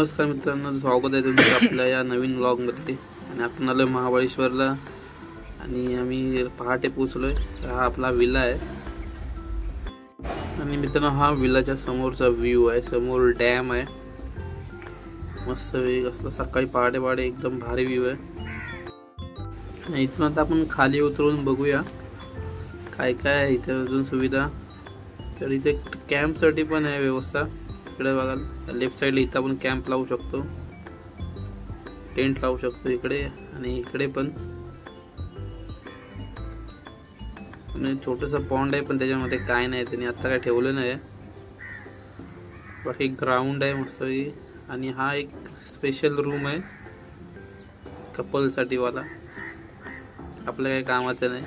नमस्कार मित्रांनो, स्वागत आहे तुमचं आपल्या या नवीन व्लॉगमध्ये। आणि आपण आलोय महाबळेश्वरला आणि आम्ही पहाटे पोहोचलोय। हा आपला विला आहे आणि मित्रांनो हा विलाच्या समोरचा व्ह्यू आहे। समोर डॅम आहे, मस्त वेग असला सकाळी पहाटे पहाटे एकदम भारी व्ह्यू आहे। इथून आता आपण खाली उतरून बघूया काय काय आहे इथे अजून सुविधा। तर इथे कॅम्प साठी पण आहे व्यवस्था। इकडे बघा लेफ्ट साइडला इथं आपण कॅम्प लावू शकतो, टेंट लावू शकतो इकडे। आणि इकडे पण छोटासा पॉन्ड आहे, पण त्याच्यामध्ये काय नाही, त्यांनी आता काय ठेवलं नाही। बाकी ग्राउंड आहे मस्त। आणि हा एक स्पेशल रूम आहे कपल साठी वाला, आपल्या काही कामाचं नाही।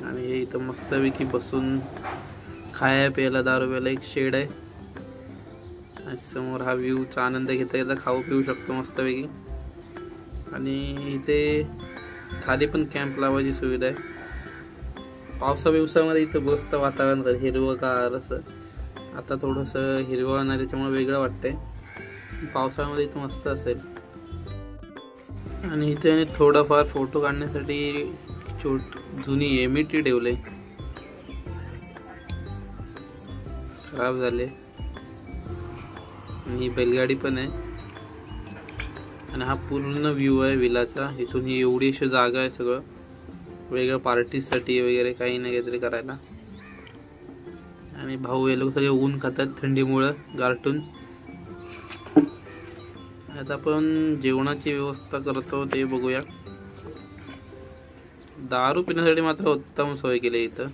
आणि हे इथं मस्तपैकी बसून खाया प्यायला 10 रुपयाला एक शेड आहे आणि समोर हा व्ह्यूचा आनंद घेता घेता खाऊ पिऊ शकतो मस्तपैकी। आणि इथे खाली पण कॅम्प लावायची सुविधा आहे। पावसामध्ये इथं मस्त वातावरण हिरवंगार असं। आता थोडंसं हिरवळ नाही त्याच्यामुळे वेगळं वाटतंय, पावसाळ्यामध्ये इथं मस्त असेल। आणि इथे थोडाफार फोटो काढण्यासाठी जुनी एमिटी ठेवले, खराब झाले। आणि ही बैलगाडी पण आहे आणि हा पूर्ण व्ह्यू आहे विलाचा। इथून ही एवढी अशी जागा आहे, सगळं वेगळं पार्टीसाठी वगैरे काही ना काहीतरी करायला। आणि भाऊ हे लोक सगळे ऊन खातात थंडीमुळे गारटून। आता आपण जेवणाची व्यवस्था करतो ते बघूया। दारू पिण्यासाठी मात्र उत्तम सोय केली इथं।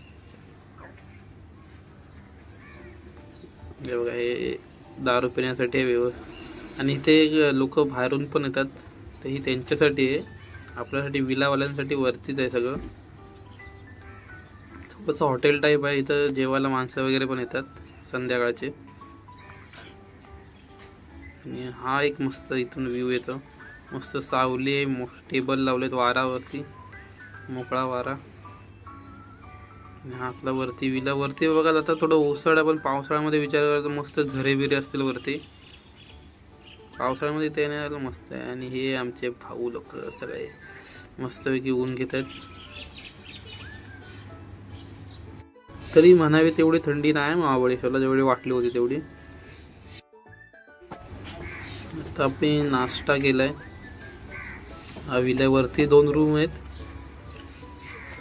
हे बघा हे दारू पिण्यासाठी आणि इथे लोक बाहेरून पण येतात, तर ही त्यांच्यासाठी आहे। आपल्यासाठी विलावाल्यांसाठी वरतीच आहे सगळं। थोडंसं हॉटेल टाईप आहे, इथं जेवायला माणसं वगैरे पण येतात संध्याकाळचे। आणि हा एक मस्त इथून व्ह्यू येतो, मस्त सावली आहे, टेबल लावलेत वारावरती, मोकळा वारा। हा आपला वरती विला वरती बघा आता थोडं ओसाड आहे, पण पावसाळ्यामध्ये विचार करतो मस्त झरे बिरे असतील वरती, पावसाळ्यामध्ये ते नाही मस्त आहे। आणि हे आमचे भाऊ लोक सगळे मस्तपैकी ऊन घेत आहेत। तरी म्हणावी तेवढी थंडी नाही महाबळेश्वरला, जेवढी वाटली होती तेवढी। आता आपण नाश्ता केलाय। हा विल्यावरती 2 रूम आहेत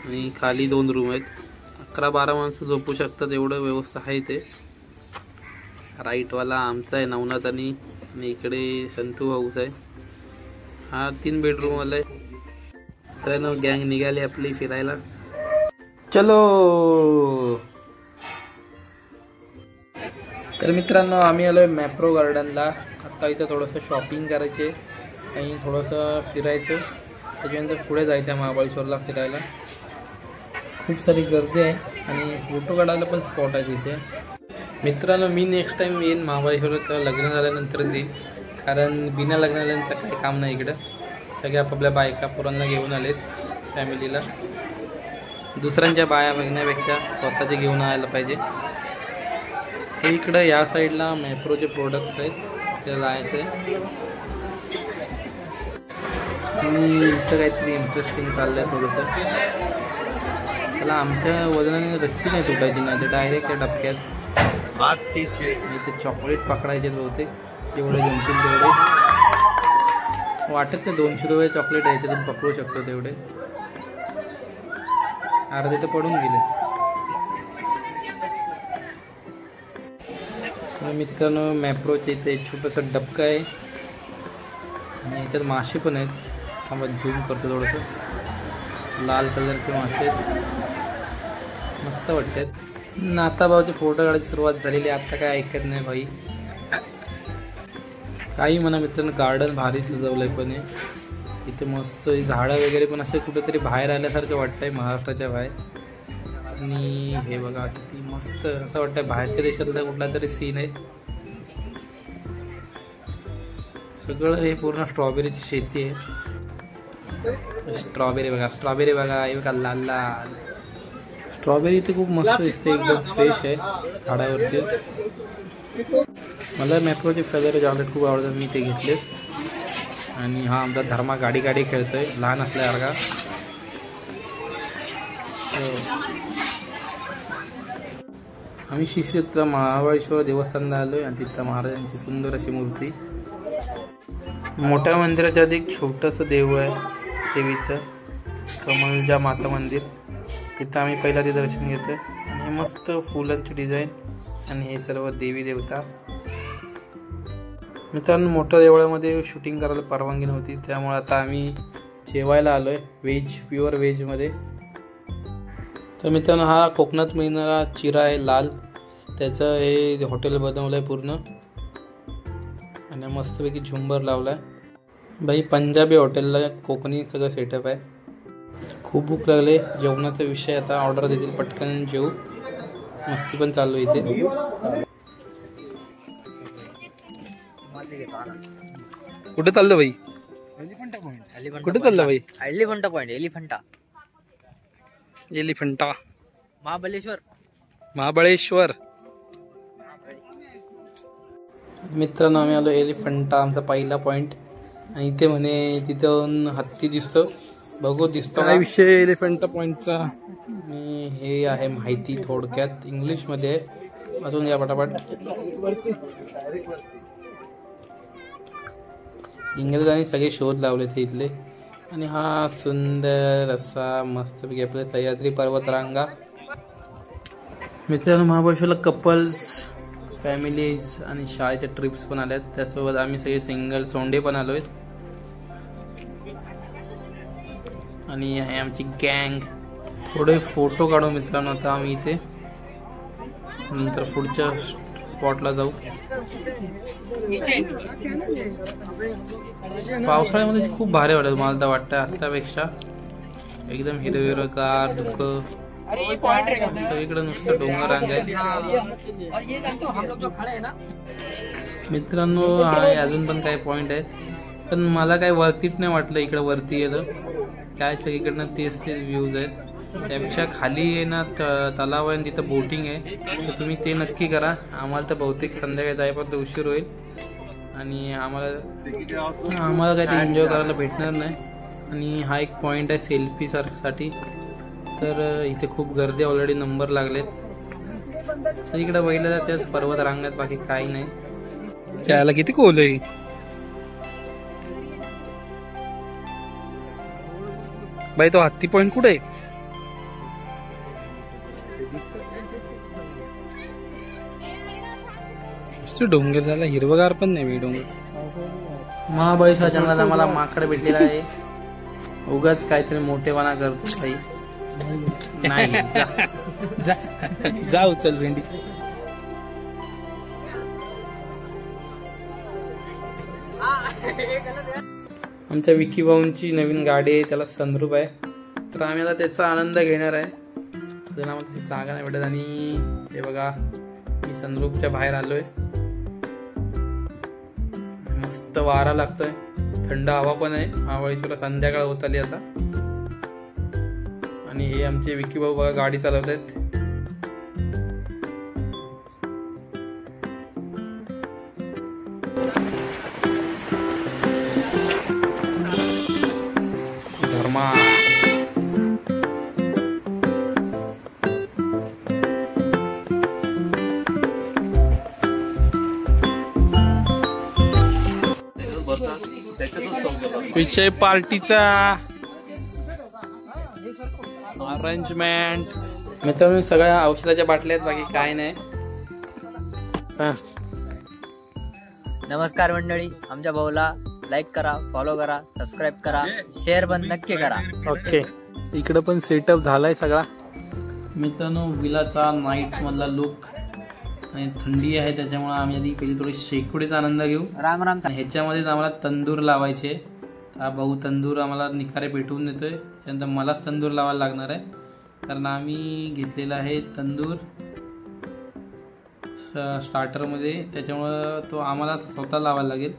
आणि खाली 2 रूम आहेत। 11-12 माणसं झोपू शकतात एवढं व्यवस्था आहे इथे। राईटवाला आमचा आहे नवनाथ आणि इकडे संतू हाऊस आहे। हा 3 बेडरूम वाला आहे। तर गँग निघाली आपली फिरायला, चलो। तर मित्रांनो आम्ही आलोय मॅप्रो गार्डनला। आता इथं थोडंसं शॉपिंग करायचे आणि थोडंसं फिरायचं, त्याच्यानंतर पुढे जायचं आहे महाबळेश्वरला फिरायला। खूप सारी गर्दी आहे आणि फोटो काढायला पण स्पॉट आहे तिथे। मित्रांनो मी नेक्स्ट टाइम येईन महाबळेश्वरात लग्न झाल्यानंतरच येईन, कारण बिना लग्न झाल्यानंतर काही काम नाही इकडं। सगळे आपापल्या बायका पोरांना घेऊन आलेत फॅमिलीला। दुसऱ्यांच्या बाया बघण्यापेक्षा स्वतःचे घेऊन यायला पाहिजे। हे इकडं या साईडला मॅप्रोचे प्रोडक्ट्स आहेत, ते लावायचं आहे। आणि इथं काहीतरी इंटरेस्टिंग चाललं आहे थोडंसं। चला आमच्या वजनाने रस्सी नाही तुटायची, नाही तर डायरेक्ट त्या डबक्यात भात तीचे इथे चॉकलेट पकडायचे बहुतेक, जेवढे जमतील तेवढे। वाटत नाही 200 रुपये चॉकलेट आहे, त्यातून पकडू शकतो तेवढे। अर्धे तर पडून गेले। मित्रांनो मॅप्रोचे इथे एक छोटंसं डबका आहे आणि याच्यात मासे पण आहेत। थांबा झूम करतो थोडंसं। लाल कलरचे मासे आहेत, मस्त वाटतात। नाताभाऊचे फोटो काढायची सुरुवात झालेली, आता काय ऐकत नाही भाई। काही म्हणा मित्रांनो गार्डन भारी सजवलंय, पण इथे मस्त झाडं वगैरे पण असे कुठेतरी बाहेर आल्यासारखं वाटतंय, महाराष्ट्राच्या बाहेर। आणि हे बघा किती मस्त असं वाटतंय बाहेरच्या देशातला कुठला तरी सीन आहे। सगळं हे पूर्ण स्ट्रॉबेरीची शेती आहे। स्ट्रॉबेरी बघा, स्ट्रॉबेरी बघा, हे बघा लाल लाल स्ट्रॉबेरी इथे खूप मस्त दिसते, एकदम फ्रेश आहे झाडावरती. मला मॅप्रोचे फेदर चॉकलेट खूप आवडतात, मी ते घेतले. आणि हा आमचा धर्मा गाडी खेळतोय लहान असल्यासारखा. आम्ही श्री महाबळेश्वर देवस्थानला आलोय आणि तिथं महाराजांची सुंदर अशी मूर्ती. मोठ्या मंदिराच्या आधी एक छोटंसं देऊळ आहे देवीचं, कमलजा माता मंदिर. तिथं आम्ही पहिला ते दर्शन घेतोय. आणि हे मस्त फुलांची डिझाईन आणि हे सर्व देवी देवता. मित्रांनो, मोठ्या देवळामध्ये शूटिंग करायला परवानगी नव्हती, त्यामुळे आता आम्ही जेवायला आलोय प्युअर व्हेजमध्ये. तर मित्रांनो, हा कोकणात मिळणारा चिरा आहे लाल, त्याचं हे हॉटेल बनवलं आहे पूर्ण. आणि मस्तपैकी झुंबर लावला आहे. बाई पंजाबी हॉटेलला कोकणी सगळं सेटअप आहे. खूप भूक लागले, जेवणाचा विषय आता ऑर्डर देतील, पटकन जेवू. मस्ती पण चालू इथे. कुठे चाललं बाई? कुठे चाललं बाई? एलिफंटा पॉइंट. एलिफंटा महाबळेश्वर. मित्रांनो, आम्ही आलो एलिफंटा, आमचा पहिला पॉइंट. आणि इथे म्हणे तिथून हत्ती दिसतो, बघू दिसतो काय विषय एलिफंटा पॉइंटचा. हे आहे माहिती थोडक्यात इंग्लिशमध्ये. वाचून घ्या पटापट. इंग्रजांनी सगळे शोध लावले ते इथले. आणि हा सुंदर असा मस्तपैकी आपल्या सह्याद्री पर्वतरांगा. मित्रांनो, महाबळेश्वरला कपल्स, फॅमिलीज आणि शाळेच्या ट्रिप्स पण आल्यात. त्यासोबत आम्ही सगळे सिंगल सोंडे पण आलोय. आणि आहे आमची गँग. थोडे फोटो काढू मित्रांनो आता आम्ही इथे, नंतर पुढच्या स्पॉटला जाऊ. पावसाळ्यामध्ये खूप भारी वाटत मला तर वाटतं आत्तापेक्षा. एकदम हिरवेगार धुक, सगळीकडे नुसतं डोंगर रांग आहे. मित्रांनो, अजून पण काही पॉइंट आहेत, पण मला काही वरतीच नाही वाटलं. इकडे वरती गेलं काय सगळीकडनं तेच व्ह्यूज आहेत. त्यापेक्षा खाली आहे ना तलाव आहे, तिथं बोटिंग आहे, तर तुम्ही ते नक्की करा. आम्हाला तर बहुतेक संध्याकाळी जाईपर्यंत उशीर होईल आणि आम्हाला काही ते एन्जॉय करायला भेटणार नाही. आणि हा एक पॉईंट आहे सेल्फी साठी. तर इथे खूप गर्दी, ऑलरेडी नंबर लागलेत. सगळीकडे बघितलं तर त्याच पर्वत रांगात, बाकी काही नाही. त्याला किती खोल आहे. बाई तो हत्ती पॉइंट कुठे आहे? डोंगर झाला, हिरवगार पण नाही डोंगर. महाबळेश्वर जंगलात आम्हाला माकड भेटलेला आहे. उगाच काहीतरी मोठेपणा करतो काही नाही. जा उचल भेंडी. आमच्या विकी भाऊंची नवीन गाडी आहे, त्याला सनरूफ आहे. तर आम्ही आता त्याचा आनंद घेणार आहे. अजून आम्हाला त्याची जागा नाही भेटत. आणि हे बघा, मी सनरूफच्या बाहेर आलोय. मस्त वारा लागतोय, थंड हवा पण आहे. महाबळेश्वरला संध्याकाळ होत आली आता. आणि हे आमचे विकी भाऊ बघा गाडी चालवत आहेत. धर्मा विषय पार्टीचा अरेंजमेंट. मित्रांनो, सगळ्या औषधाच्या बाटल्या आहेत, बाकी काय नाही. नमस्कार मंडळी, आमच्या भाऊला लाईक करा, फॉलो करा, सबस्क्राईब करा, शेअर पण नक्की करा. ओके. इकडं पण सेटअप झालाय सगळा. मित्रांनो, विलाचा नाईट मधला लुक. आणि थंडी आहे त्याच्यामुळे आम्ही आधी पहिली थोडी शेकोडीचा आनंद घेऊ. राम राम. आणि ह्याच्यामध्येच आम्हाला तंदूर लावायचे. हा भाऊ तंदूर आम्हाला निखारे पेटवून देतोय. त्यानंतर मलाच तंदूर लावायला लागणार आहे, कारण आम्ही घेतलेला आहे तंदूर स्टार्टरमध्ये, त्याच्यामुळं तो आम्हाला स्वतः लावायला लागेल.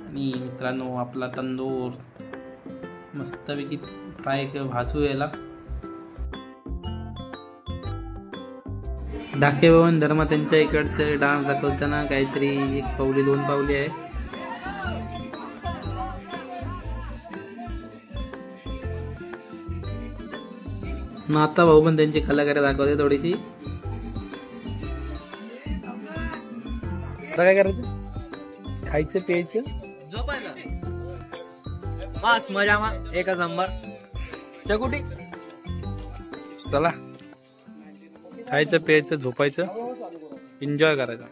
आणि मित्रांनो, आपला तंदूर मस्तपैकी फ्राय भाजू यायला. धाके भवन धर्मा त्यांच्या इकडचे डान्स दाखवताना काहीतरी 1 पावली 2 पावली आहे. नाता भाऊ पण त्यांची कलाकारी दाखवते थोडीशी. आता काय करायचं? खायचं प्यायचं बस मजा मा एकच नंबर. चकुटी चला खायचं प्यायचं झोपायचं एन्जॉय करायचं.